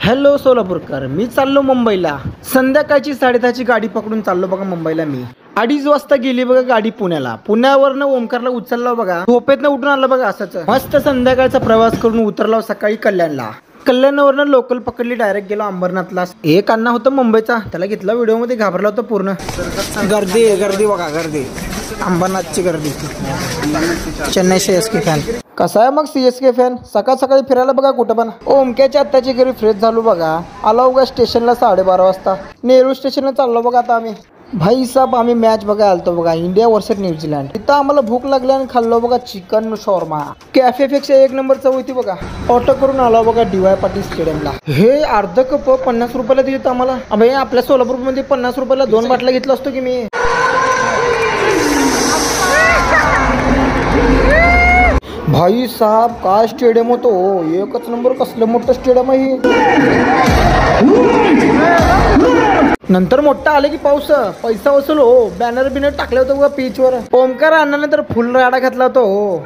Hello Solapurkar, मी चाललो मुंबईला. संध्याकाळची 10:30ची गाडी पकडून चाललो बघा मुंबईला. मी 2:30 वाजता गेली बघा गाडी पुण्याला. पुण्यावरनं ओमकारला उचलला बघा. झोपेतनं उठून आलं बघा असंच. मस्त संध्याकाळचा प्रवास करून उतरलो सकाळी कल्याणला. कल्याणवरनं लोकल पकडली, डायरेक्ट गेलो अंबरनाथला. एक अण्णा होता मुंबईचा, त्याला घेतला व्हिडिओ मध्ये, घाबरला होता पूर्ण. गर्दी बघा, गर्दी अंबरनाथची गर्दी. Chennai CSK fan. कसा आहे मग CSK फॅन? सकाळ सकाळी फिरायला बघा कुठं पण. ओमक्याच्या आत्ताची घरी फ्रेश झालो बघा. आलो बघा स्टेशनला 12:30 वाजता. नेहरू स्टेशनला चाललो बघा आता आम्ही. भाई साहेब, आम्ही मॅच बघा आलतो बघा, इंडिया वर्सेस न्यूझीलंड. तिथं आम्हाला भूक लागली आणि खाल्लो बघा चिकन शॉर्मा. कॅफे पेक्षा 1 नंबर चव होती बघा. ऑटो करून आलो बघा DY पाटील स्टेडियमला. हे अर्ध कप 50 रुपयाला दिली आम्हाला. भाई आपल्या सोलापूरमध्ये 50 रुपयाला 2 बाटल्या घेतला असतो की मी. भाई साहेब, काय स्टेडियम होतो, एकच नंबर. कसलं मोठं स्टेडियम आहे. नंतर मोठा आले की पाऊस, पैसा वसूल हो. बॅनर बिनर टाकले होते बघा पिचवर. ओमकार अण्णाने तर फुल राडा घातला होता हो.